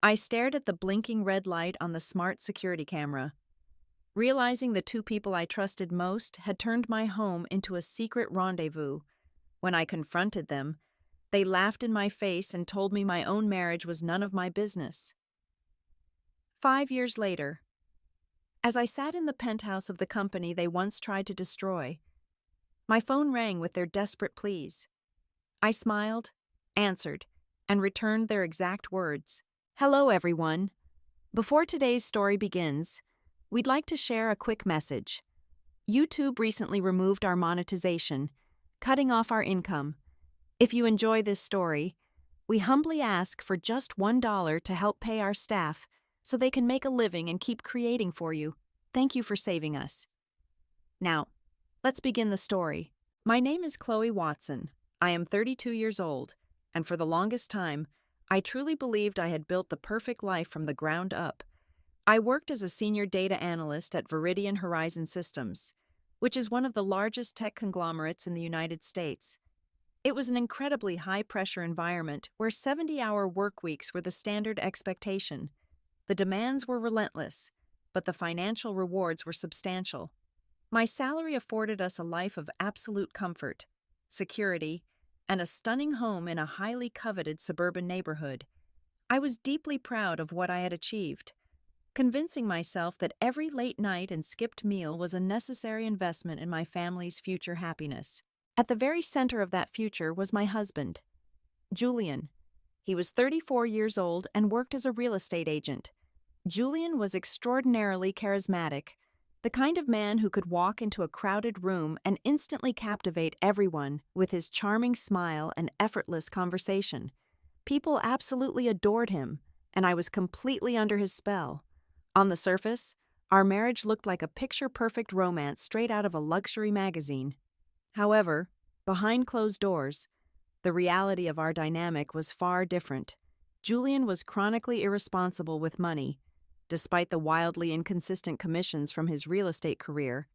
I stared at the blinking red light on the smart security camera, realizing the two people I trusted most had turned my home into a secret rendezvous. When I confronted them, they laughed in my face and told me my own marriage was none of my business. 5 years later, as I sat in the penthouse of the company they once tried to destroy, my phone rang with their desperate pleas. I smiled, answered, and returned their exact words. Hello, everyone. Before today's story begins, we'd like to share a quick message. YouTube recently removed our monetization, cutting off our income. If you enjoy this story, we humbly ask for just $1 to help pay our staff so they can make a living and keep creating for you. Thank you for saving us. Now, let's begin the story. My name is Chloe Watson. I am 32 years old, and for the longest time, I truly believed I had built the perfect life from the ground up. I worked as a senior data analyst at Veridian Horizon Systems, which is one of the largest tech conglomerates in the United States. It was an incredibly high-pressure environment where 70-hour work weeks were the standard expectation. The demands were relentless, but the financial rewards were substantial. My salary afforded us a life of absolute comfort, security, and a stunning home in a highly coveted suburban neighborhood. I was deeply proud of what I had achieved, convincing myself that every late night and skipped meal was a necessary investment in my family's future happiness. At the very center of that future was my husband, Julian. He was 34 years old and worked as a real estate agent. Julian was extraordinarily charismatic, the kind of man who could walk into a crowded room and instantly captivate everyone with his charming smile and effortless conversation. People absolutely adored him, and I was completely under his spell. On the surface, our marriage looked like a picture-perfect romance straight out of a luxury magazine. However, behind closed doors, the reality of our dynamic was far different. Julian was chronically irresponsible with money, despite the wildly inconsistent commissions from his real estate career.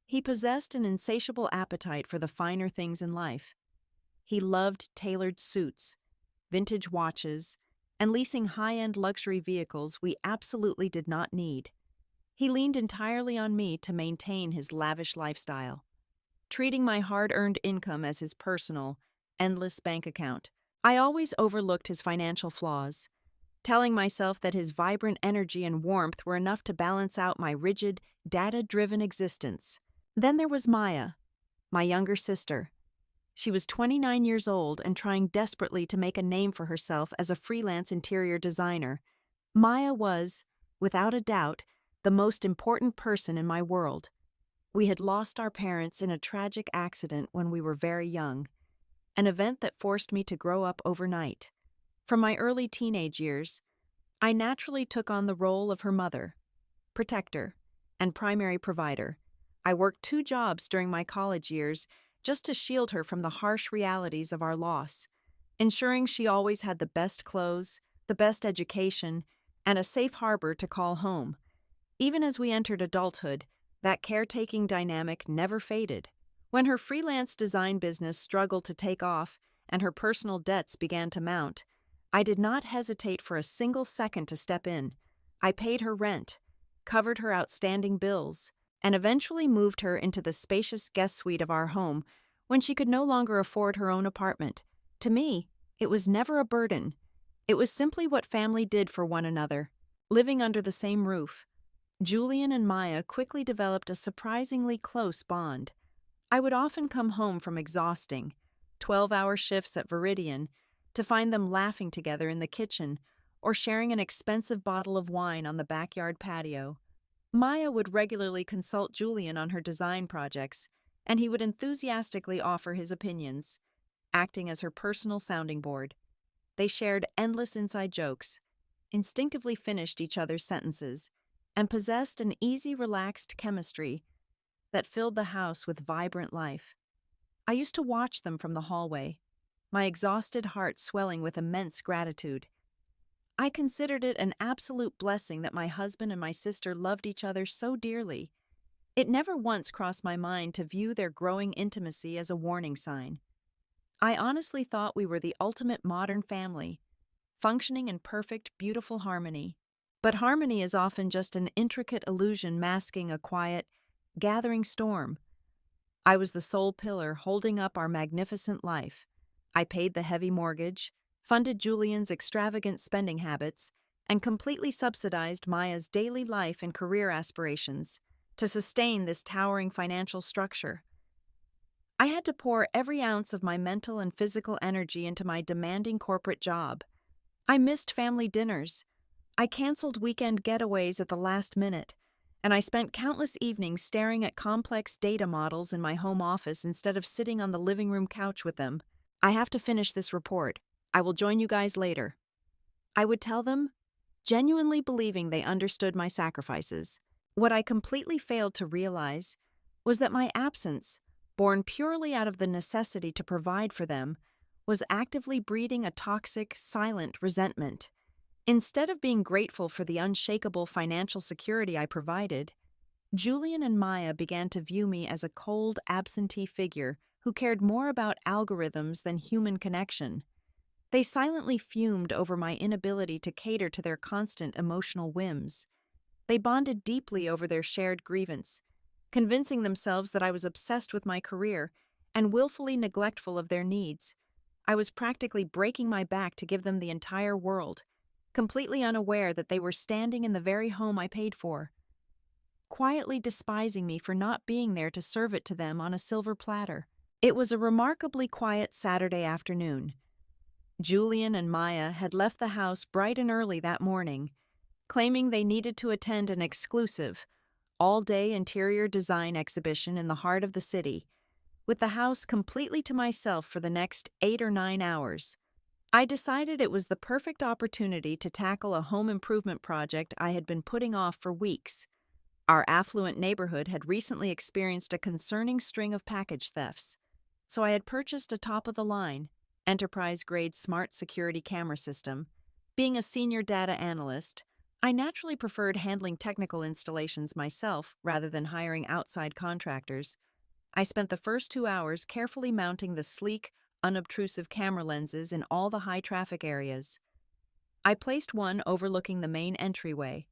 He possessed an insatiable appetite for the finer things in life. He loved tailored suits, vintage watches, and leasing high-end luxury vehicles we absolutely did not need. He leaned entirely on me to maintain his lavish lifestyle, treating my hard-earned income as his personal, endless bank account. I always overlooked his financial flaws, telling myself that his vibrant energy and warmth were enough to balance out my rigid, data-driven existence. Then there was Maya, my younger sister. She was 29 years old and trying desperately to make a name for herself as a freelance interior designer. Maya was, without a doubt, the most important person in my world. We had lost our parents in a tragic accident when we were very young, an event that forced me to grow up overnight. From my early teenage years, I naturally took on the role of her mother, protector, and primary provider. I worked 2 jobs during my college years just to shield her from the harsh realities of our loss, ensuring she always had the best clothes, the best education, and a safe harbor to call home. Even as we entered adulthood, that caretaking dynamic never faded. When her freelance design business struggled to take off and her personal debts began to mount, I did not hesitate for a single second to step in. I paid her rent, covered her outstanding bills, and eventually moved her into the spacious guest suite of our home when she could no longer afford her own apartment. To me, it was never a burden. It was simply what family did for one another, living under the same roof. Julian and Maya quickly developed a surprisingly close bond. I would often come home from exhausting 12-hour shifts at Veridian to find them laughing together in the kitchen or sharing an expensive bottle of wine on the backyard patio. Maya would regularly consult Julian on her design projects, and he would enthusiastically offer his opinions, acting as her personal sounding board. They shared endless inside jokes, instinctively finished each other's sentences, and possessed an easy, relaxed chemistry that filled the house with vibrant life. I used to watch them from the hallway, my exhausted heart swelling with immense gratitude. I considered it an absolute blessing that my husband and my sister loved each other so dearly. It never once crossed my mind to view their growing intimacy as a warning sign. I honestly thought we were the ultimate modern family, functioning in perfect, beautiful harmony. But harmony is often just an intricate illusion masking a quiet, gathering storm. I was the sole pillar holding up our magnificent life. I paid the heavy mortgage, funded Julian's extravagant spending habits, and completely subsidized Maya's daily life and career aspirations to sustain this towering financial structure. I had to pour every ounce of my mental and physical energy into my demanding corporate job. I missed family dinners. I canceled weekend getaways at the last minute, and I spent countless evenings staring at complex data models in my home office instead of sitting on the living room couch with them. I have to finish this report. I will join you guys later. I would tell them, genuinely believing they understood my sacrifices. What I completely failed to realize was that my absence, born purely out of the necessity to provide for them, was actively breeding a toxic, silent resentment. Instead of being grateful for the unshakable financial security I provided, Julian and Maya began to view me as a cold, absentee figure who cared more about algorithms than human connection. They silently fumed over my inability to cater to their constant emotional whims. They bonded deeply over their shared grievance, convincing themselves that I was obsessed with my career and willfully neglectful of their needs. I was practically breaking my back to give them the entire world, completely unaware that they were standing in the very home I paid for, quietly despising me for not being there to serve it to them on a silver platter. It was a remarkably quiet Saturday afternoon. Julian and Maya had left the house bright and early that morning, claiming they needed to attend an exclusive, all-day interior design exhibition in the heart of the city, with the house completely to myself for the next 8 or 9 hours. I decided it was the perfect opportunity to tackle a home improvement project I had been putting off for weeks. Our affluent neighborhood had recently experienced a concerning string of package thefts, so I had purchased a top-of-the-line, enterprise-grade smart security camera system. Being a senior data analyst, I naturally preferred handling technical installations myself rather than hiring outside contractors. I spent the first 2 hours carefully mounting the sleek, unobtrusive camera lenses in all the high-traffic areas. I placed one overlooking the main entryway,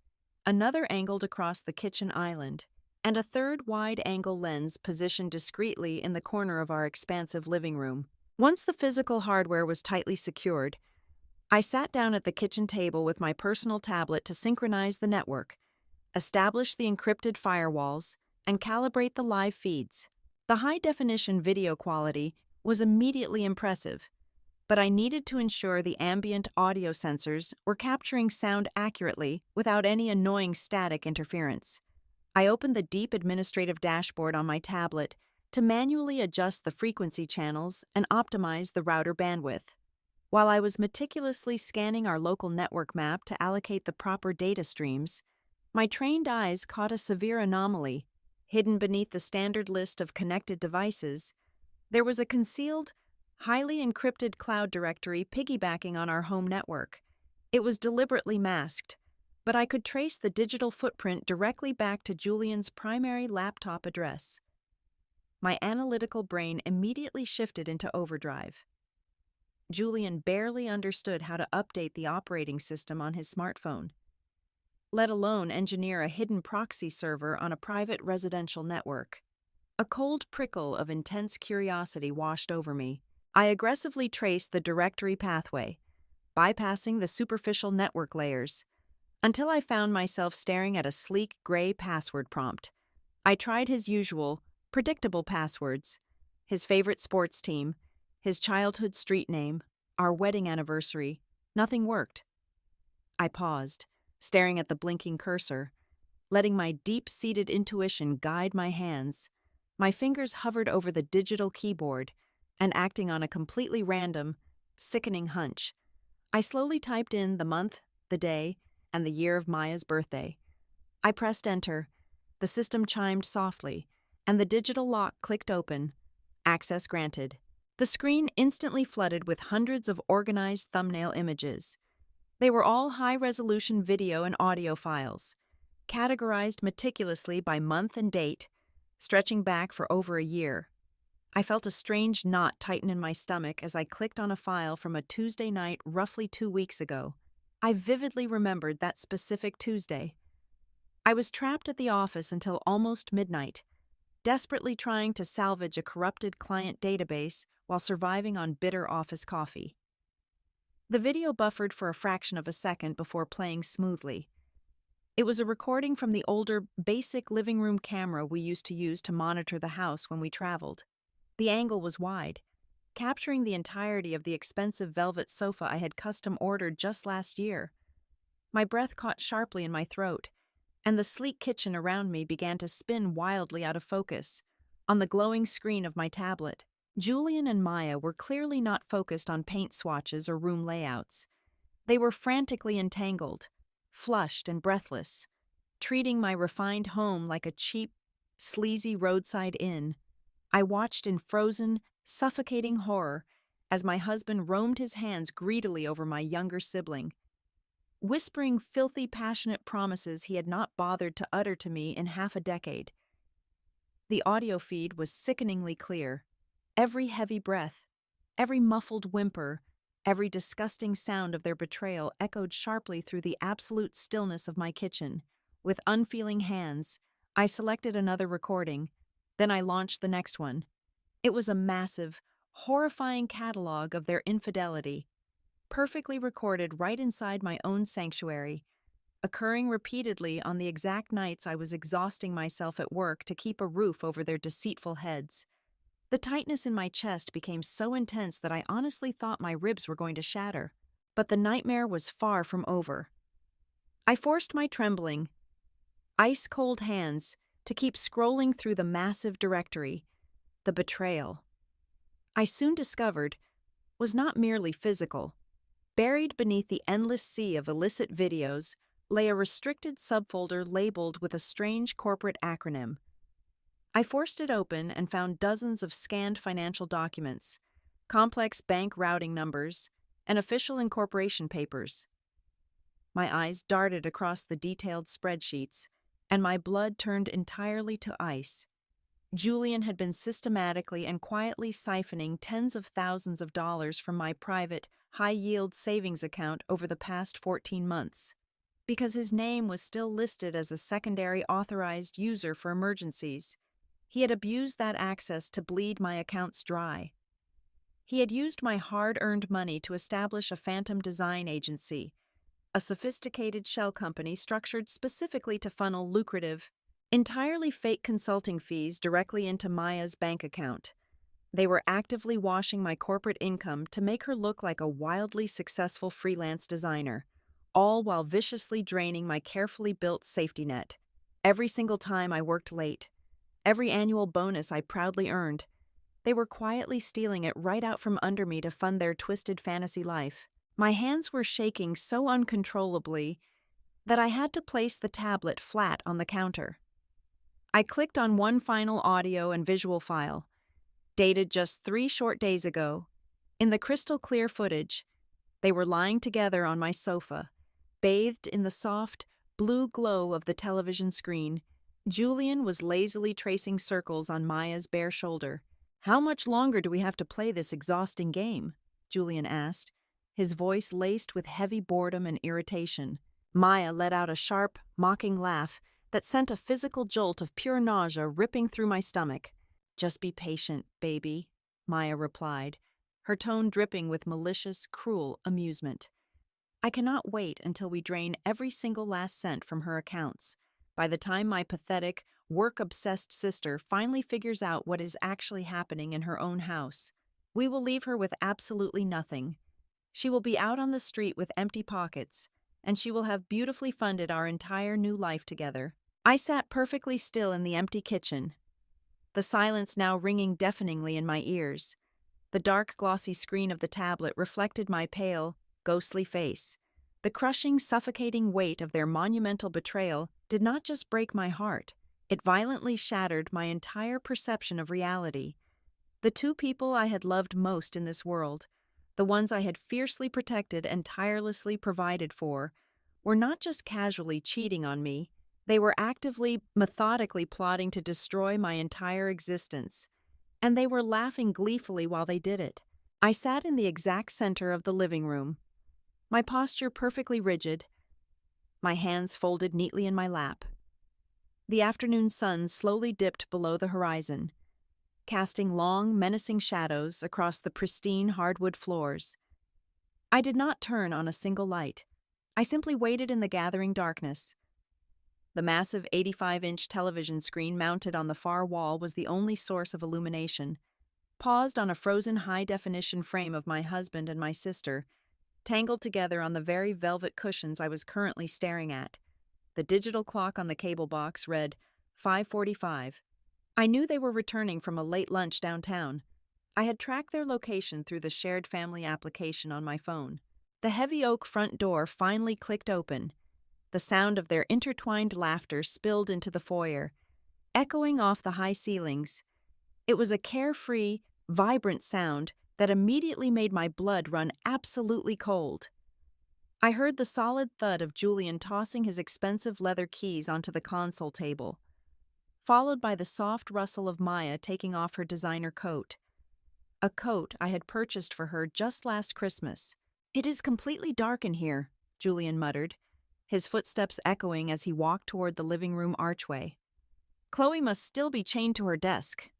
another angled across the kitchen island, and a third wide-angle lens positioned discreetly in the corner of our expansive living room. Once the physical hardware was tightly secured, I sat down at the kitchen table with my personal tablet to synchronize the network, establish the encrypted firewalls, and calibrate the live feeds. The high-definition video quality was immediately impressive, but I needed to ensure the ambient audio sensors were capturing sound accurately without any annoying static interference. I opened the deep administrative dashboard on my tablet to manually adjust the frequency channels and optimize the router bandwidth. While I was meticulously scanning our local network map to allocate the proper data streams, my trained eyes caught a severe anomaly. Hidden beneath the standard list of connected devices, there was a concealed, highly encrypted cloud directory piggybacking on our home network. It was deliberately masked, but I could trace the digital footprint directly back to Julian's primary laptop address. My analytical brain immediately shifted into overdrive. Julian barely understood how to update the operating system on his smartphone, let alone engineer a hidden proxy server on a private residential network. A cold prickle of intense curiosity washed over me. I aggressively traced the directory pathway, bypassing the superficial network layers, until I found myself staring at a sleek gray password prompt. I tried his usual, predictable passwords, his favorite sports team, his childhood street name, our wedding anniversary. Nothing worked. I paused, staring at the blinking cursor, letting my deep-seated intuition guide my hands. My fingers hovered over the digital keyboard and acting on a completely random, sickening hunch. I slowly typed in the month, the day, and the year of Maya's birthday. I pressed enter. The system chimed softly, and the digital lock clicked open. Access granted. The screen instantly flooded with hundreds of organized thumbnail images. They were all high-resolution video and audio files, categorized meticulously by month and date, stretching back for over a year. I felt a strange knot tighten in my stomach as I clicked on a file from a Tuesday night roughly 2 weeks ago. I vividly remembered that specific Tuesday. I was trapped at the office until almost midnight, desperately trying to salvage a corrupted client database while surviving on bitter office coffee. The video buffered for a fraction of a second before playing smoothly. It was a recording from the older, basic living room camera we used to use to monitor the house when we traveled. The angle was wide, capturing the entirety of the expensive velvet sofa I had custom ordered just last year. My breath caught sharply in my throat, and the sleek kitchen around me began to spin wildly out of focus on the glowing screen of my tablet. Julian and Maya were clearly not focused on paint swatches or room layouts. They were frantically entangled, flushed and breathless, treating my refined home like a cheap, sleazy roadside inn. I watched in frozen, suffocating horror as my husband roamed his hands greedily over my younger sibling, whispering filthy, passionate promises he had not bothered to utter to me in half a decade. The audio feed was sickeningly clear. Every heavy breath, every muffled whimper, every disgusting sound of their betrayal echoed sharply through the absolute stillness of my kitchen. With unfeeling hands, I selected another recording. Then I launched the next one. It was a massive, horrifying catalog of their infidelity, perfectly recorded right inside my own sanctuary, occurring repeatedly on the exact nights I was exhausting myself at work to keep a roof over their deceitful heads. The tightness in my chest became so intense that I honestly thought my ribs were going to shatter. But the nightmare was far from over. I forced my trembling, ice-cold hands to keep scrolling through the massive directory. The betrayal, I soon discovered, was not merely physical. Buried beneath the endless sea of illicit videos lay a restricted subfolder labeled with a strange corporate acronym. I forced it open and found dozens of scanned financial documents, complex bank routing numbers, and official incorporation papers. My eyes darted across the detailed spreadsheets, and my blood turned entirely to ice. Julian had been systematically and quietly siphoning tens of thousands of dollars from my private, high-yield savings account over the past 14 months. Because his name was still listed as a secondary authorized user for emergencies, he had abused that access to bleed my accounts dry. He had used my hard-earned money to establish a phantom design agency, a sophisticated shell company structured specifically to funnel lucrative, entirely fake consulting fees directly into Maya's bank account. They were actively washing my corporate income to make her look like a wildly successful freelance designer, all while viciously draining my carefully built safety net. Every single time I worked late, every annual bonus I proudly earned, they were quietly stealing it right out from under me to fund their twisted fantasy life. My hands were shaking so uncontrollably that I had to place the tablet flat on the counter. I clicked on one final audio and visual file, dated just 3 short days ago. In the crystal clear footage, they were lying together on my sofa, bathed in the soft, blue glow of the television screen. Julian was lazily tracing circles on Maya's bare shoulder. "How much longer do we have to play this exhausting game?" Julian asked, his voice laced with heavy boredom and irritation. Maya let out a sharp, mocking laugh that sent a physical jolt of pure nausea ripping through my stomach. "Just be patient, baby," Maya replied, her tone dripping with malicious, cruel amusement. "I cannot wait until we drain every single last cent from her accounts. By the time my pathetic, work-obsessed sister finally figures out what is actually happening in her own house, we will leave her with absolutely nothing. She will be out on the street with empty pockets, and she will have beautifully funded our entire new life together." I sat perfectly still in the empty kitchen, the silence now ringing deafeningly in my ears. The dark, glossy screen of the tablet reflected my pale, ghostly face. The crushing, suffocating weight of their monumental betrayal did not just break my heart, it violently shattered my entire perception of reality. The two people I had loved most in this world, the ones I had fiercely protected and tirelessly provided for, were not just casually cheating on me, they were actively, methodically plotting to destroy my entire existence. and they were laughing gleefully while they did it. I sat in the exact center of the living room, my posture perfectly rigid, my hands folded neatly in my lap. The afternoon sun slowly dipped below the horizon, casting long, menacing shadows across the pristine hardwood floors. I did not turn on a single light. I simply waited in the gathering darkness. The massive 85-inch television screen mounted on the far wall was the only source of illumination, paused on a frozen high-definition frame of my husband and my sister, tangled together on the very velvet cushions I was currently staring at. The digital clock on the cable box read 5:45. I knew they were returning from a late lunch downtown. I had tracked their location through the shared family application on my phone. The heavy oak front door finally clicked open. The sound of their intertwined laughter spilled into the foyer, echoing off the high ceilings. It was a carefree, vibrant sound that immediately made my blood run absolutely cold. I heard the solid thud of Julian tossing his expensive leather keys onto the console table, followed by the soft rustle of Maya taking off her designer coat. A coat I had purchased for her just last Christmas. "It is completely dark in here," Julian muttered, his footsteps echoing as he walked toward the living room archway. "Chloe must still be chained to her desk."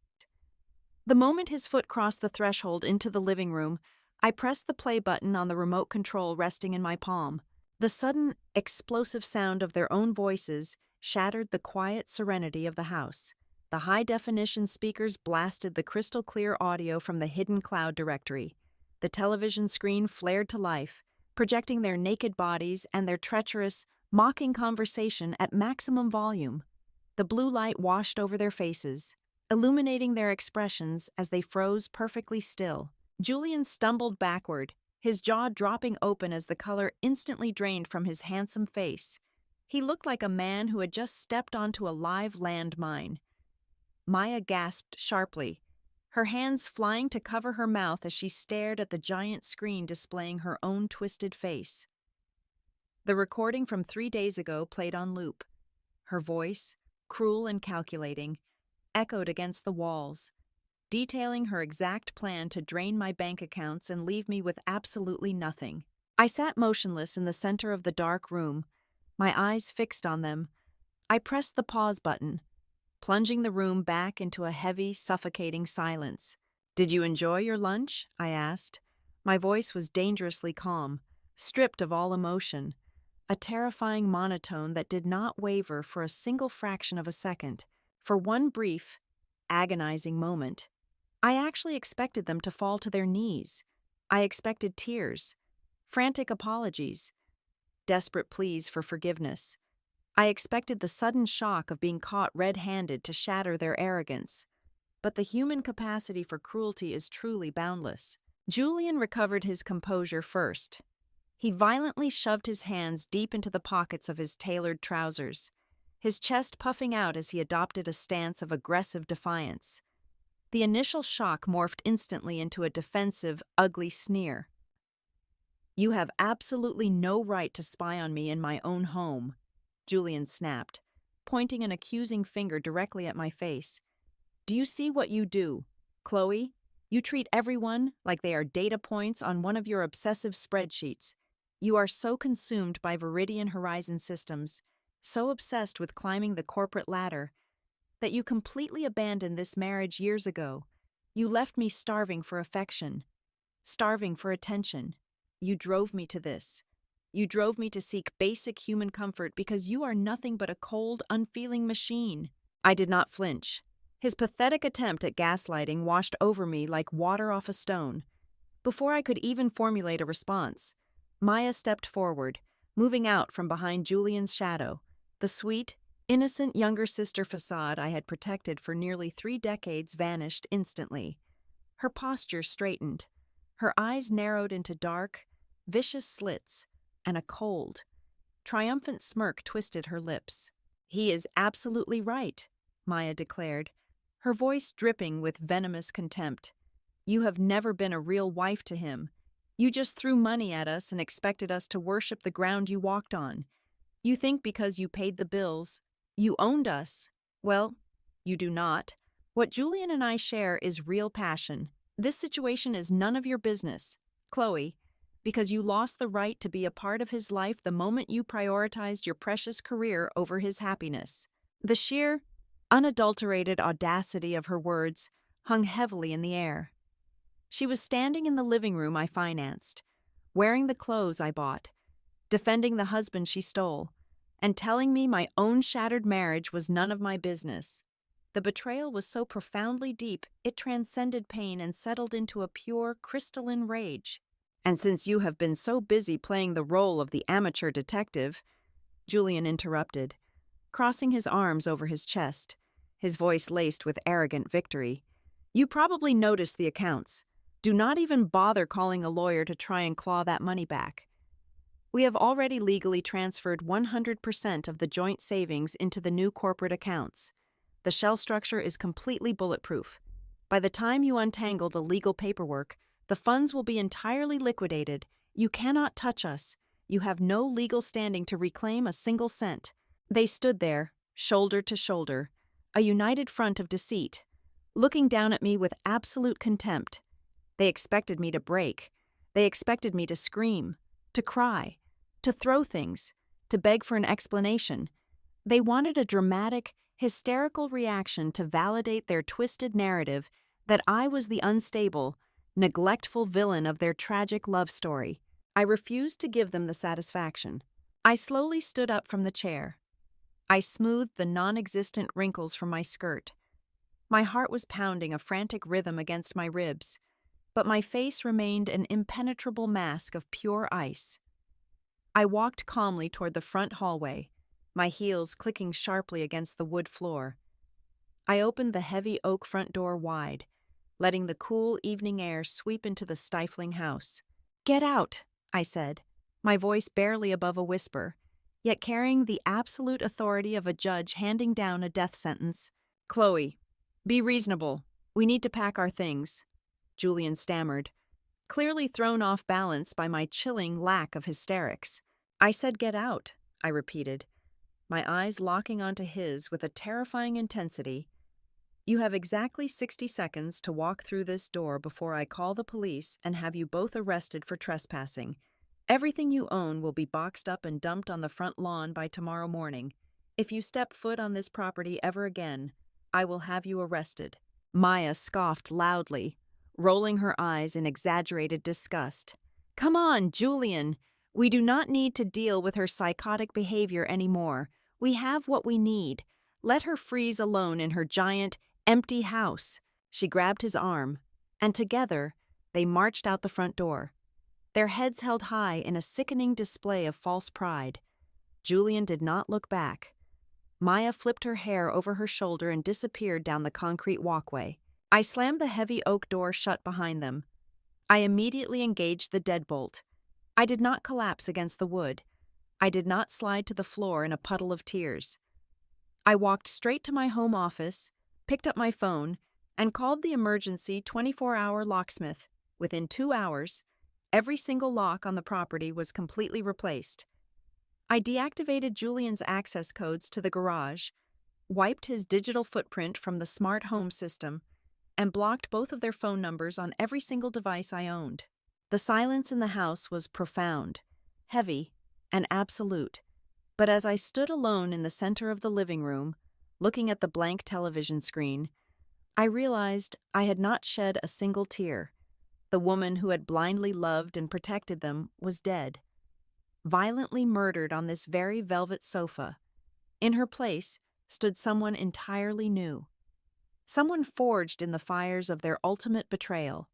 The moment his foot crossed the threshold into the living room, I pressed the play button on the remote control resting in my palm. The sudden, explosive sound of their own voices shattered the quiet serenity of the house. The high-definition speakers blasted the crystal-clear audio from the hidden cloud directory. The television screen flared to life, projecting their naked bodies and their treacherous, mocking conversation at maximum volume. The blue light washed over their faces, illuminating their expressions as they froze perfectly still. Julian stumbled backward, his jaw dropping open as the color instantly drained from his handsome face. He looked like a man who had just stepped onto a live landmine. Maya gasped sharply, her hands flying to cover her mouth as she stared at the giant screen displaying her own twisted face. The recording from 3 days ago played on loop. Her voice, cruel and calculating, echoed against the walls, detailing her exact plan to drain my bank accounts and leave me with absolutely nothing. I sat motionless in the center of the dark room, my eyes fixed on them. I pressed the pause button, plunging the room back into a heavy, suffocating silence. "Did you enjoy your lunch?" I asked. My voice was dangerously calm, stripped of all emotion, a terrifying monotone that did not waver for a single fraction of a second. For one brief, agonizing moment, I actually expected them to fall to their knees. I expected tears, frantic apologies, desperate pleas for forgiveness. I expected the sudden shock of being caught red-handed to shatter their arrogance. But the human capacity for cruelty is truly boundless. Julian recovered his composure first. He violently shoved his hands deep into the pockets of his tailored trousers, his chest puffing out as he adopted a stance of aggressive defiance. The initial shock morphed instantly into a defensive, ugly sneer. "You have absolutely no right to spy on me in my own home," Julian snapped, pointing an accusing finger directly at my face. "Do you see what you do, Chloe? You treat everyone like they are data points on one of your obsessive spreadsheets. You are so consumed by Viridian Horizon systems, so obsessed with climbing the corporate ladder, that you completely abandoned this marriage years ago. You left me starving for affection, starving for attention. You drove me to this. You drove me to seek basic human comfort because you are nothing but a cold, unfeeling machine." I did not flinch. His pathetic attempt at gaslighting washed over me like water off a stone. Before I could even formulate a response, Maya stepped forward, moving out from behind Julian's shadow. The sweet, innocent younger sister facade I had protected for nearly 3 decades vanished instantly. Her posture straightened. Her eyes narrowed into dark, vicious slits, and a cold, triumphant smirk twisted her lips. "He is absolutely right," Maya declared, her voice dripping with venomous contempt. "You have never been a real wife to him. You just threw money at us and expected us to worship the ground you walked on. You think because you paid the bills, you owned us. Well, you do not. What Julian and I share is real passion. This situation is none of your business, Chloe, because you lost the right to be a part of his life the moment you prioritized your precious career over his happiness. The sheer, unadulterated audacity of her words hung heavily in the air. She was standing in the living room I financed, wearing the clothes I bought, defending the husband she stole, and telling me my own shattered marriage was none of my business. The betrayal was so profoundly deep, it transcended pain and settled into a pure, crystalline rage. And since you have been so busy playing the role of the amateur detective, Julian interrupted, crossing his arms over his chest, his voice laced with arrogant victory. You probably noticed the accounts. Do not even bother calling a lawyer to try and claw that money back. We have already legally transferred 100% of the joint savings into the new corporate accounts. The shell structure is completely bulletproof. By the time you untangle the legal paperwork, the funds will be entirely liquidated. You cannot touch us. You have no legal standing to reclaim a single cent. They stood there, shoulder to shoulder, a united front of deceit, looking down at me with absolute contempt. They expected me to break. They expected me to scream, to cry, to throw things, to beg for an explanation. They wanted a dramatic, hysterical reaction to validate their twisted narrative that I was the unstable, neglectful villain of their tragic love story. I refused to give them the satisfaction. I slowly stood up from the chair. I smoothed the non-existent wrinkles from my skirt. My heart was pounding a frantic rhythm against my ribs, but my face remained an impenetrable mask of pure ice. I walked calmly toward the front hallway, my heels clicking sharply against the wood floor. I opened the heavy oak front door wide, letting the cool evening air sweep into the stifling house. "Get out," I said, my voice barely above a whisper, yet carrying the absolute authority of a judge handing down a death sentence. "Chloe, be reasonable. We need to pack our things," Julian stammered, clearly thrown off balance by my chilling lack of hysterics. "I said get out," I repeated, my eyes locking onto his with a terrifying intensity. "You have exactly 60 seconds to walk through this door before I call the police and have you both arrested for trespassing. Everything you own will be boxed up and dumped on the front lawn by tomorrow morning. If you step foot on this property ever again, I will have you arrested." Maya scoffed loudly, rolling her eyes in exaggerated disgust. "Come on, Julian. We do not need to deal with her psychotic behavior anymore. We have what we need. Let her freeze alone in her giant, empty house." She grabbed his arm, and together they marched out the front door, their heads held high in a sickening display of false pride. Julian did not look back. Maya flipped her hair over her shoulder and disappeared down the concrete walkway. I slammed the heavy oak door shut behind them. I immediately engaged the deadbolt. I did not collapse against the wood. I did not slide to the floor in a puddle of tears. I walked straight to my home office, picked up my phone, and called the emergency 24-hour locksmith. Within 2 hours, every single lock on the property was completely replaced. I deactivated Julian's access codes to the garage, wiped his digital footprint from the smart home system, and blocked both of their phone numbers on every single device I owned. The silence in the house was profound, heavy, and absolute. But as I stood alone in the center of the living room, looking at the blank television screen, I realized I had not shed a single tear. The woman who had blindly loved and protected them was dead, violently murdered on this very velvet sofa. In her place stood someone entirely new. Someone forged in the fires of their ultimate betrayal.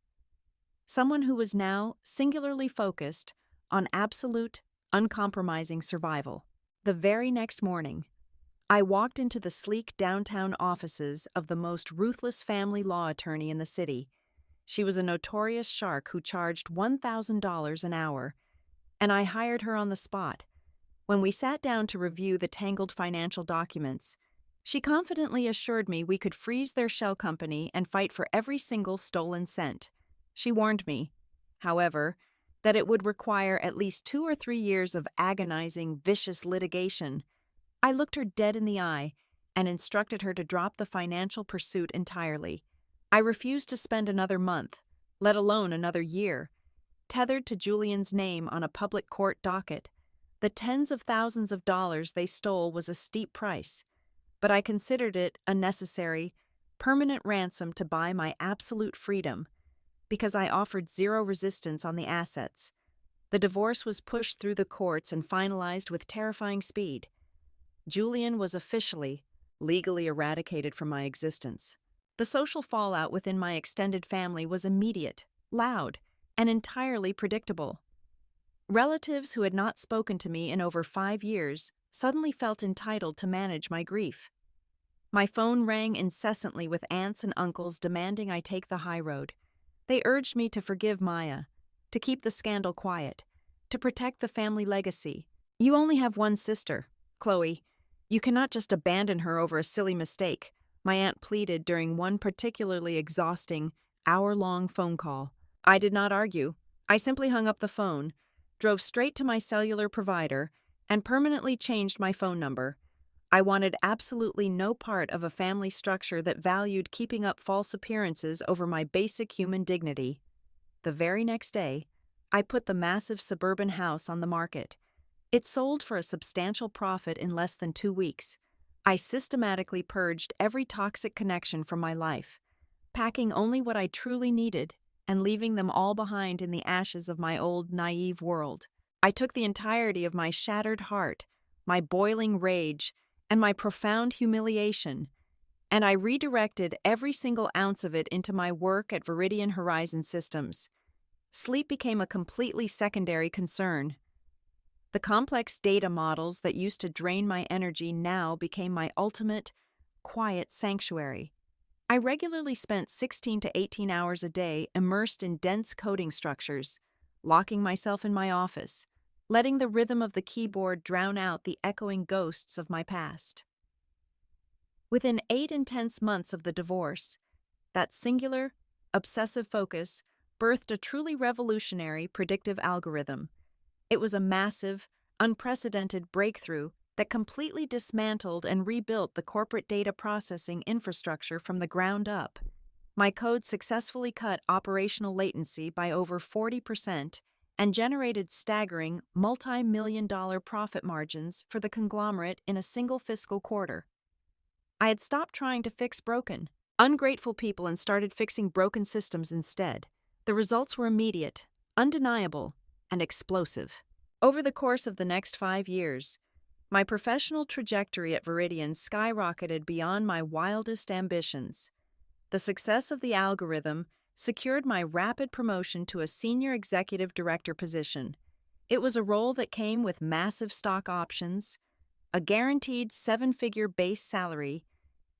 Someone who was now singularly focused on absolute, uncompromising survival. The very next morning, I walked into the sleek downtown offices of the most ruthless family law attorney in the city. She was a notorious shark who charged $1,000 an hour, and I hired her on the spot. When we sat down to review the tangled financial documents, she confidently assured me we could freeze their shell company and fight for every single stolen cent. She warned me, however, that it would require at least 2 or 3 years of agonizing, vicious litigation. I looked her dead in the eye and instructed her to drop the financial pursuit entirely. I refused to spend another month, let alone another year, tethered to Julian's name on a public court docket. The tens of thousands of dollars they stole was a steep price, but I considered it a necessary, permanent ransom to buy my absolute freedom, because I offered zero resistance on the assets. The divorce was pushed through the courts and finalized with terrifying speed. Julian was officially, legally eradicated from my existence. The social fallout within my extended family was immediate, loud, and entirely predictable. Relatives who had not spoken to me in over 5 years suddenly felt entitled to manage my grief. My phone rang incessantly with aunts and uncles demanding I take the high road. They urged me to forgive Maya, to keep the scandal quiet, to protect the family legacy. "You only have one sister, Chloe. You cannot just abandon her over a silly mistake," my aunt pleaded during one particularly exhausting, hour-long phone call. I did not argue. I simply hung up the phone, drove straight to my cellular provider, and permanently changed my phone number. I wanted absolutely no part of a family structure that valued keeping up false appearances over my basic human dignity. The very next day, I put the massive suburban house on the market. It sold for a substantial profit in less than 2 weeks. I systematically purged every toxic connection from my life, packing only what I truly needed and leaving them all behind in the ashes of my old, naive world. I took the entirety of my shattered heart, my boiling rage, and my profound humiliation, and I redirected every single ounce of it into my work at Viridian Horizon Systems. Sleep became a completely secondary concern. The complex data models that used to drain my energy now became my ultimate, quiet sanctuary. I regularly spent 16 to 18 hours a day immersed in dense coding structures, locking myself in my office, letting the rhythm of the keyboard drown out the echoing ghosts of my past. Within 8 intense months of the divorce, that singular, obsessive focus birthed a truly revolutionary predictive algorithm. It was a massive, unprecedented breakthrough that completely dismantled and rebuilt the corporate data processing infrastructure from the ground up. My code successfully cut operational latency by over 40% and generated staggering, multi-million-dollar profit margins for the conglomerate in a single fiscal quarter. I had stopped trying to fix broken, ungrateful people and started fixing broken systems instead. The results were immediate, undeniable, and explosive. Over the course of the next 5 years, my professional trajectory at Viridian skyrocketed beyond my wildest ambitions. The success of the algorithm secured my rapid promotion to a senior executive director position. It was a role that came with massive stock options, a guaranteed 7-figure base salary,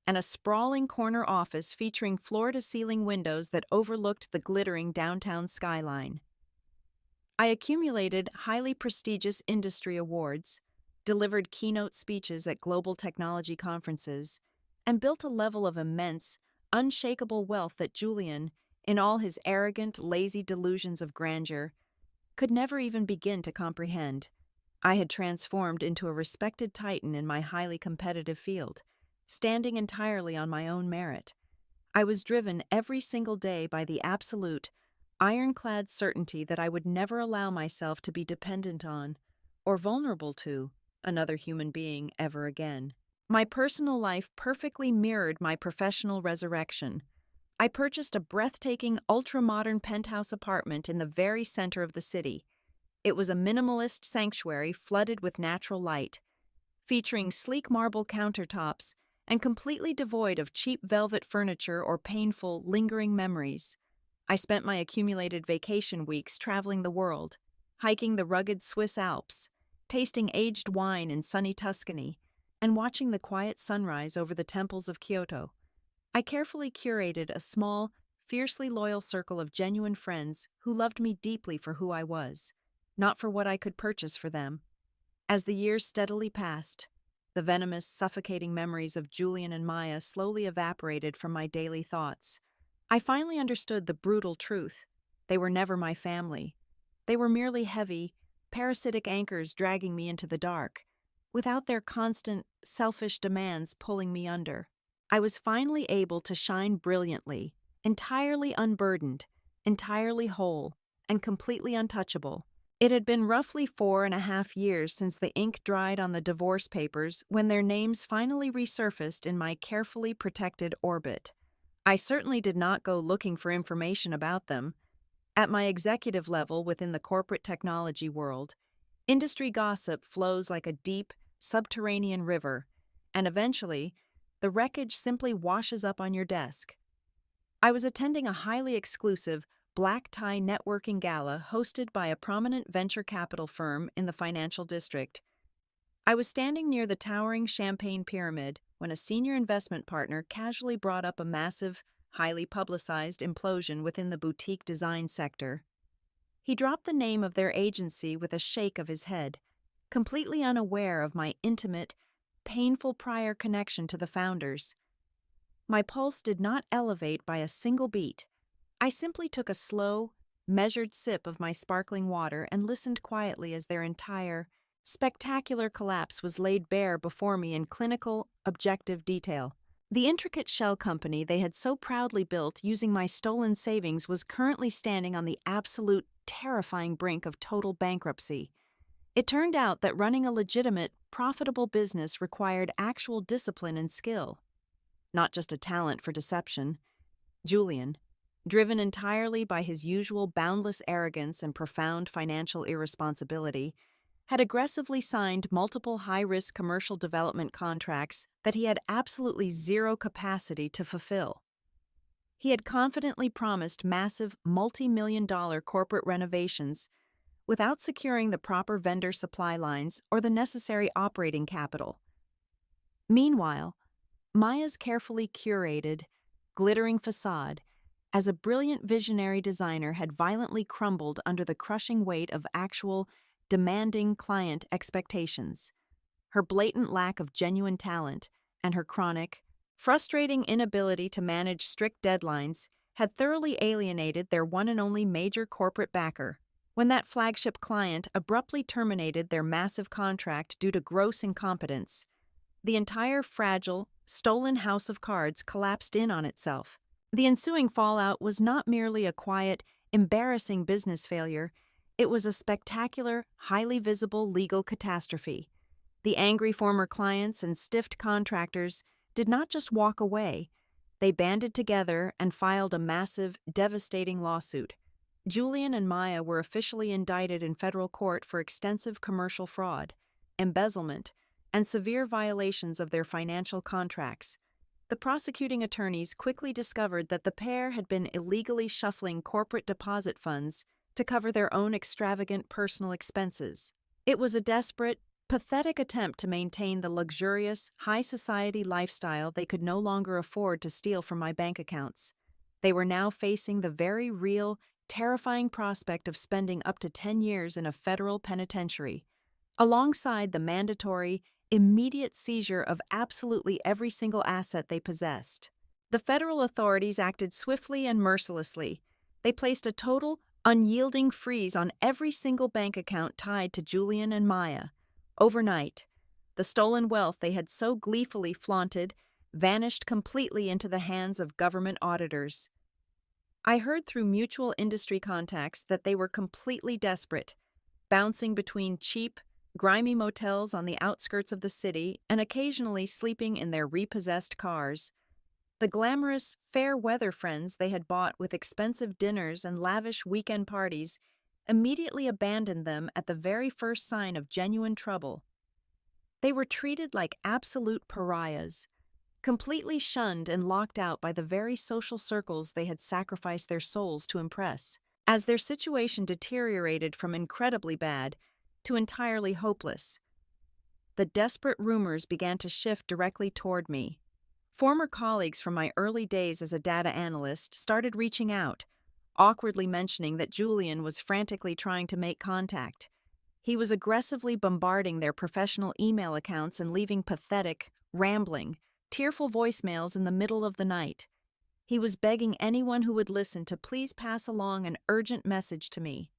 and a sprawling corner office featuring floor-to-ceiling windows that overlooked the glittering downtown skyline. I accumulated highly prestigious industry awards, delivered keynote speeches at global technology conferences, and built a level of immense, unshakable wealth that Julian, in all his arrogant, lazy delusions of grandeur, could never even begin to comprehend. I had transformed into a respected titan in my highly competitive field, standing entirely on my own merit. I was driven every single day by the absolute, ironclad certainty that I would never allow myself to be dependent on, or vulnerable to, another human being ever again. My personal life perfectly mirrored my professional resurrection. I purchased a breathtaking, ultra-modern penthouse apartment in the very center of the city. It was a minimalist sanctuary flooded with natural light, featuring sleek marble countertops and completely devoid of cheap velvet furniture or painful, lingering memories. I spent my accumulated vacation weeks traveling the world, hiking the rugged Swiss Alps, tasting aged wine in sunny Tuscany, and watching the quiet sunrise over the temples of Kyoto. I carefully curated a small, fiercely loyal circle of genuine friends who loved me deeply for who I was, not for what I could purchase for them. As the years steadily passed, the venomous, suffocating memories of Julian and Maya slowly evaporated from my daily thoughts. I finally understood the brutal truth. They were never my family. They were merely heavy, parasitic anchors dragging me into the dark. without their constant, selfish demands pulling me under. I was finally able to shine brilliantly, entirely unburdened, entirely whole, and completely untouchable. It had been roughly 4.5 years since the ink dried on the divorce papers when their names finally resurfaced in my carefully protected orbit. I certainly did not go looking for information about them. At my executive level within the corporate technology world, industry gossip flows like a deep, subterranean river, and eventually, the wreckage simply washes up on your desk. I was attending a highly exclusive, black tie networking gala hosted by a prominent venture capital firm in the financial district. I was standing near the towering Champagne Pyramid when a senior investment partner casually brought up a massive, highly publicized implosion within the boutique design sector. He dropped the name of their agency with a shake of his head, completely unaware of my intimate, painful prior connection to the founders. My pulse did not elevate by a single beat. I simply took a slow, measured sip of my sparkling water and listened quietly as their entire, spectacular collapse was laid bare before me in clinical, objective detail. The intricate shell company they had so proudly built using my stolen savings was currently standing on the absolute, terrifying brink of total bankruptcy. It turned out that running a legitimate, profitable business required actual discipline and skill, not just a talent for deception. Julian, driven entirely by his usual boundless arrogance and profound financial irresponsibility, had aggressively signed multiple high-risk commercial development contracts that he had absolutely zero capacity to fulfill. He had confidently promised massive, multi-million-dollar corporate renovations without securing the proper vendor supply lines or the necessary operating capital. Meanwhile, Maya's carefully curated, glittering facade as a brilliant visionary designer had violently crumbled under the crushing weight of actual, demanding client expectations. Her blatant lack of genuine talent and her chronic, frustrating inability to manage strict deadlines had thoroughly alienated their one and only major corporate backer. When that flagship client abruptly terminated their massive contract due to gross incompetence, the entire fragile, stolen house of cards collapsed in on itself. The ensuing fallout was not merely a quiet, embarrassing business failure, it was a spectacular, highly visible legal catastrophe. The angry former clients and stiffed contractors did not just walk away, they banded together and filed a massive, devastating lawsuit. Julian and Maya were officially indicted in federal court for extensive commercial fraud, embezzlement, and severe violations of their financial contracts. The prosecuting attorneys quickly discovered that the pair had been illegally shuffling corporate deposit funds to cover their own extravagant personal expenses. It was a desperate, pathetic attempt to maintain the luxurious, high society lifestyle they could no longer afford to steal from my bank accounts. They were now facing the very real, terrifying prospect of spending up to 10 years in a federal penitentiary, alongside the mandatory, immediate seizure of absolutely every single asset they possessed. The federal authorities acted swiftly and mercilessly. They placed a total, unyielding freeze on every single bank account tied to Julian and Maya. Overnight, the stolen wealth they had so gleefully flaunted vanished completely into the hands of government auditors. I heard through mutual industry contacts that they were completely desperate, bouncing between cheap, grimy motels on the outskirts of the city and occasionally sleeping in their repossessed cars. The glamorous, fair-weather friends they had bought with expensive dinners and lavish weekend parties immediately abandoned them at the very first sign of genuine trouble. They were treated like absolute pariahs, completely shunned and locked out by the very social circles they had sacrificed their souls to impress. As their situation deteriorated from incredibly bad to entirely hopeless, the desperate rumors began to shift directly toward me. Former colleagues from my early days as a data analyst started reaching out, awkwardly mentioning that Julian was frantically trying to make contact. He was aggressively bombarding their professional email accounts and leaving pathetic, rambling, tearful voicemails in the middle of the night. He was begging anyone who would listen to please pass along an urgent message to me.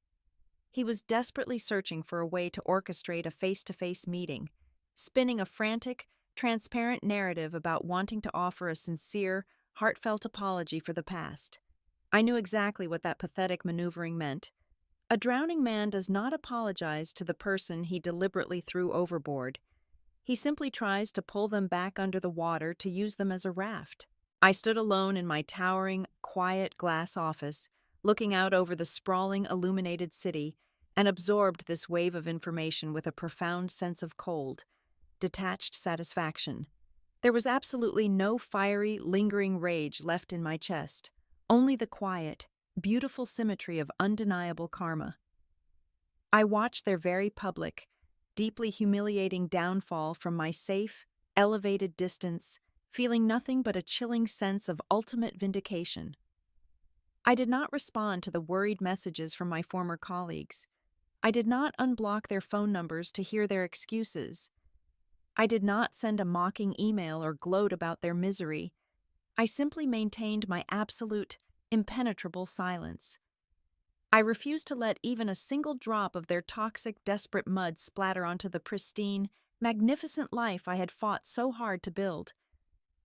He was desperately searching for a way to orchestrate a face-to-face meeting, spinning a frantic, transparent narrative about wanting to offer a sincere, heartfelt apology for the past. I knew exactly what that pathetic maneuvering meant. A drowning man does not apologize to the person he deliberately threw overboard. He simply tries to pull them back under the water to use them as a raft. I stood alone in my towering, quiet glass office, looking out over the sprawling, illuminated city, and absorbed this wave of information with a profound sense of cold, detached satisfaction. There was absolutely no fiery, lingering rage left in my chest, only the quiet, beautiful symmetry of undeniable karma. I watched their very public, deeply humiliating downfall from my safe, elevated distance, feeling nothing but a chilling sense of ultimate vindication. I did not respond to the worried messages from my former colleagues. I did not unblock their phone numbers to hear their excuses. I did not send a mocking email or gloat about their misery. I simply maintained my absolute, impenetrable silence. I refused to let even a single drop of their toxic, desperate mud splatter onto the pristine, magnificent life I had fought so hard to build.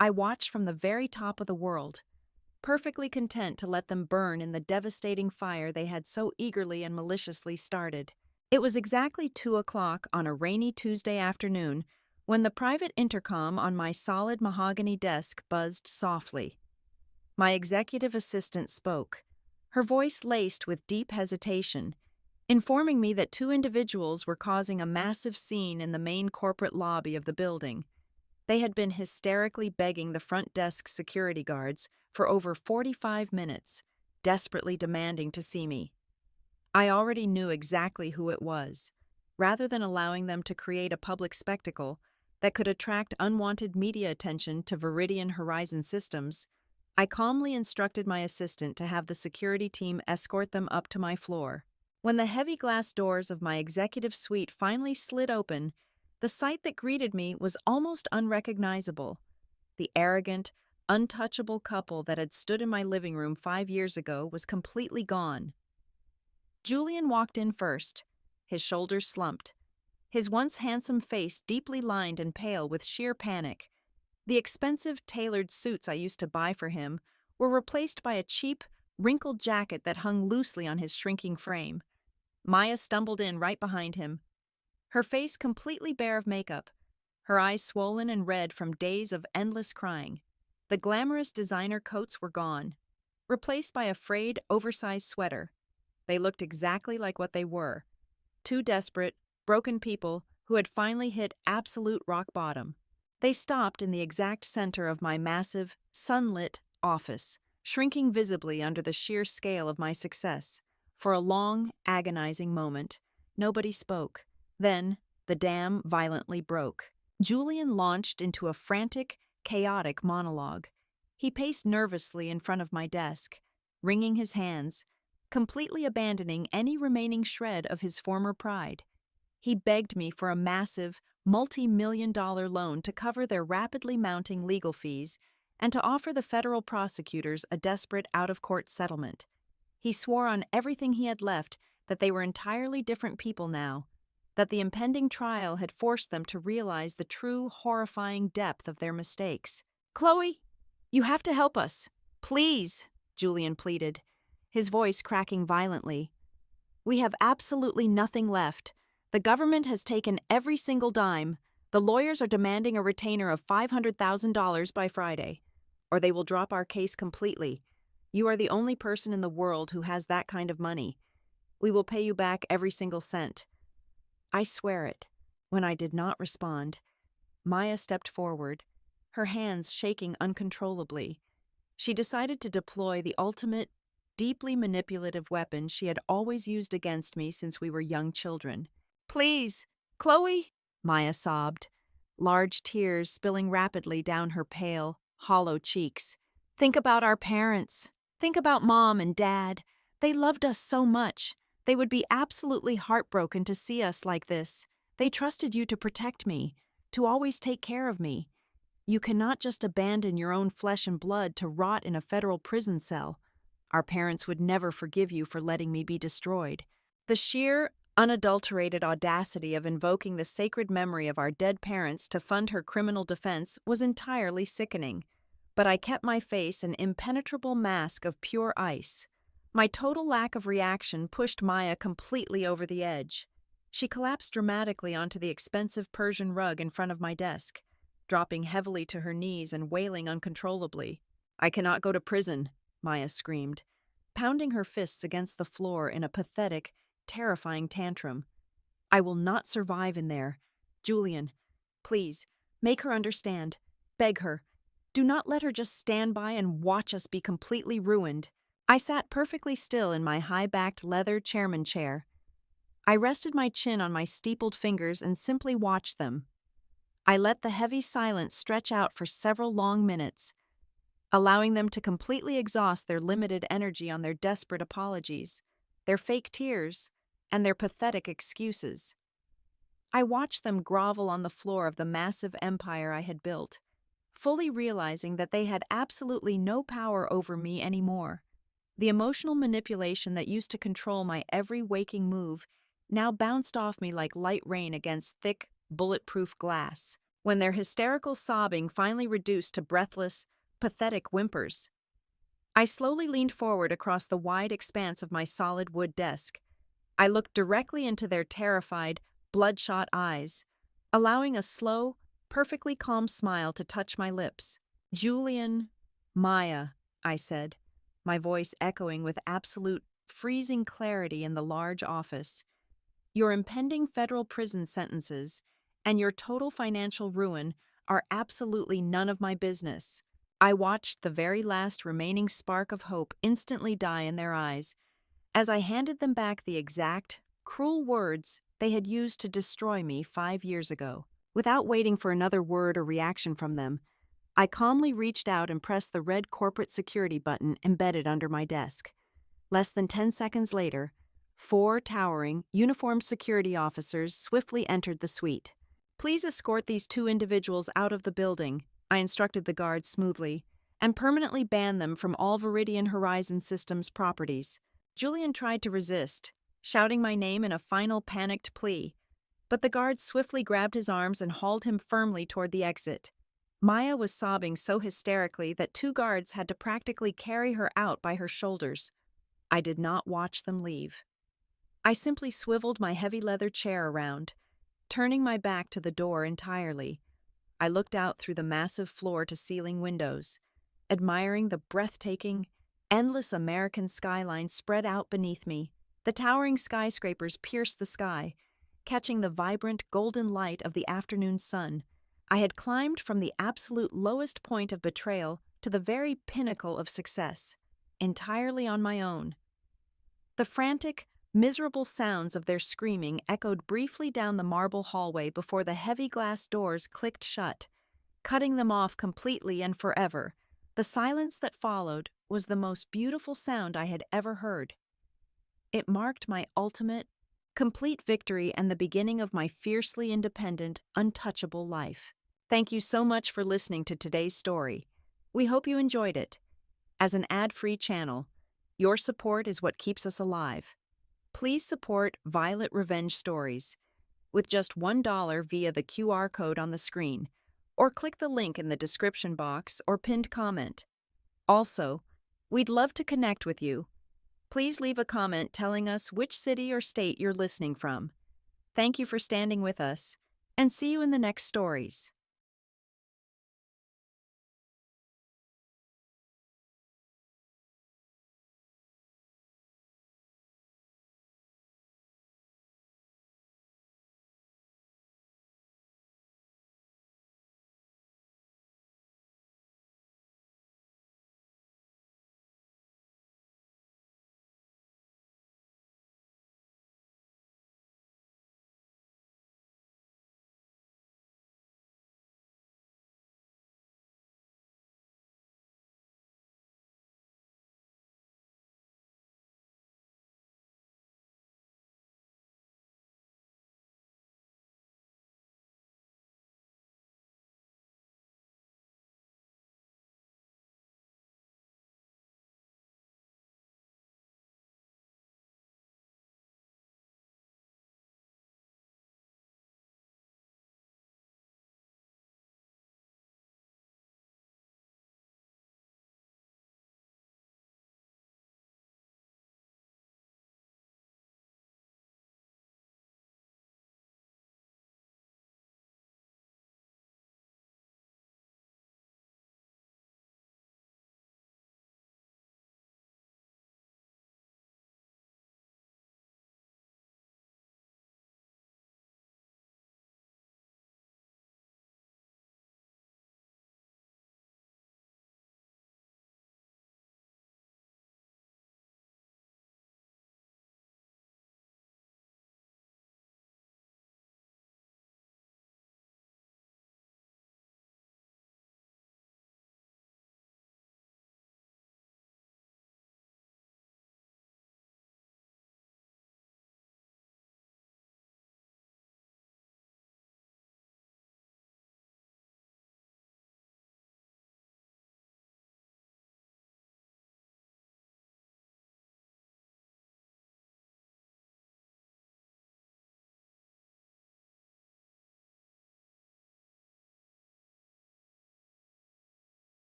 I watched from the very top of the world, perfectly content to let them burn in the devastating fire they had so eagerly and maliciously started. It was exactly 2 o'clock on a rainy Tuesday afternoon when the private intercom on my solid mahogany desk buzzed softly. My executive assistant spoke, her voice laced with deep hesitation, informing me that two individuals were causing a massive scene in the main corporate lobby of the building. They had been hysterically begging the front desk security guards for over 45 minutes, desperately demanding to see me. I already knew exactly who it was. Rather than allowing them to create a public spectacle that could attract unwanted media attention to Viridian Horizon Systems, I calmly instructed my assistant to have the security team escort them up to my floor. When the heavy glass doors of my executive suite finally slid open, the sight that greeted me was almost unrecognizable. The arrogant, untouchable couple that had stood in my living room 5 years ago was completely gone. Julian walked in first, his shoulders slumped, his once handsome face deeply lined and pale with sheer panic. The expensive, tailored suits I used to buy for him were replaced by a cheap, wrinkled jacket that hung loosely on his shrinking frame. Maya stumbled in right behind him, her face completely bare of makeup, her eyes swollen and red from days of endless crying. The glamorous designer coats were gone, replaced by a frayed, oversized sweater. They looked exactly like what they were, two desperate, broken people who had finally hit absolute rock bottom. They stopped in the exact center of my massive, sunlit office, shrinking visibly under the sheer scale of my success. For a long, agonizing moment, nobody spoke. Then, the dam violently broke. Julian launched into a frantic, chaotic monologue. He paced nervously in front of my desk, wringing his hands, completely abandoning any remaining shred of his former pride. He begged me for a massive, multi-million-dollar loan to cover their rapidly mounting legal fees and to offer the federal prosecutors a desperate out-of-court settlement. He swore on everything he had left that they were entirely different people now, that the impending trial had forced them to realize the true, horrifying depth of their mistakes. "Chloe, you have to help us. Please," Julian pleaded, his voice cracking violently. "We have absolutely nothing left. The government has taken every single dime. The lawyers are demanding a retainer of $500,000 by Friday, or they will drop our case completely. You are the only person in the world who has that kind of money. We will pay you back every single cent." I swear it. When I did not respond, Maya stepped forward, her hands shaking uncontrollably. She decided to deploy the ultimate, deeply manipulative weapon she had always used against me since we were young children. "Please, Chloe," Maya sobbed, large tears spilling rapidly down her pale, hollow cheeks. "Think about our parents. Think about Mom and Dad. They loved us so much. They would be absolutely heartbroken to see us like this. They trusted you to protect me, to always take care of me. You cannot just abandon your own flesh and blood to rot in a federal prison cell. Our parents would never forgive you for letting me be destroyed." The sheer, unadulterated audacity of invoking the sacred memory of our dead parents to fund her criminal defense was entirely sickening, but I kept my face an impenetrable mask of pure ice. My total lack of reaction pushed Maya completely over the edge. She collapsed dramatically onto the expensive Persian rug in front of my desk, dropping heavily to her knees and wailing uncontrollably. "I cannot go to prison," Maya screamed, pounding her fists against the floor in a pathetic, terrifying tantrum. "I will not survive in there. Julian, please, make her understand. Beg her. Do not let her just stand by and watch us be completely ruined." I sat perfectly still in my high-backed leather chairman chair. I rested my chin on my steepled fingers and simply watched them. I let the heavy silence stretch out for several long minutes, allowing them to completely exhaust their limited energy on their desperate apologies, their fake tears, and their pathetic excuses. I watched them grovel on the floor of the massive empire I had built, fully realizing that they had absolutely no power over me anymore. The emotional manipulation that used to control my every waking move now bounced off me like light rain against thick, bulletproof glass. When their hysterical sobbing finally reduced to breathless, pathetic whimpers, I slowly leaned forward across the wide expanse of my solid wood desk. I looked directly into their terrified, bloodshot eyes, allowing a slow, perfectly calm smile to touch my lips. "Julian, Maya," I said, my voice echoing with absolute, freezing clarity in the large office. "Your impending federal prison sentences and your total financial ruin are absolutely none of my business." I watched the very last remaining spark of hope instantly die in their eyes as I handed them back the exact, cruel words they had used to destroy me 5 years ago. Without waiting for another word or reaction from them, I calmly reached out and pressed the red corporate security button embedded under my desk. Less than 10 seconds later, 4 towering, uniformed security officers swiftly entered the suite. "Please escort these 2 individuals out of the building," I instructed the guards smoothly, "and permanently ban them from all Viridian Horizon Systems properties." Julian tried to resist, shouting my name in a final panicked plea, but the guards swiftly grabbed his arms and hauled him firmly toward the exit. Maya was sobbing so hysterically that 2 guards had to practically carry her out by her shoulders. I did not watch them leave. I simply swiveled my heavy leather chair around, turning my back to the door entirely. I looked out through the massive floor-to-ceiling windows, admiring the breathtaking, endless American skyline spread out beneath me. The towering skyscrapers pierced the sky, catching the vibrant golden light of the afternoon sun. I had climbed from the absolute lowest point of betrayal to the very pinnacle of success, entirely on my own. The frantic, miserable sounds of their screaming echoed briefly down the marble hallway before the heavy glass doors clicked shut, cutting them off completely and forever. The silence that followed was the most beautiful sound I had ever heard. It marked my ultimate, complete victory and the beginning of my fiercely independent, untouchable life. Thank you so much for listening to today's story. We hope you enjoyed it. As an ad-free channel, your support is what keeps us alive. Please support Violet Revenge Stories with just $1 via the QR code on the screen, or click the link in the description box or pinned comment. Also, we'd love to connect with you. Please leave a comment telling us which city or state you're listening from. Thank you for standing with us, and see you in the next stories.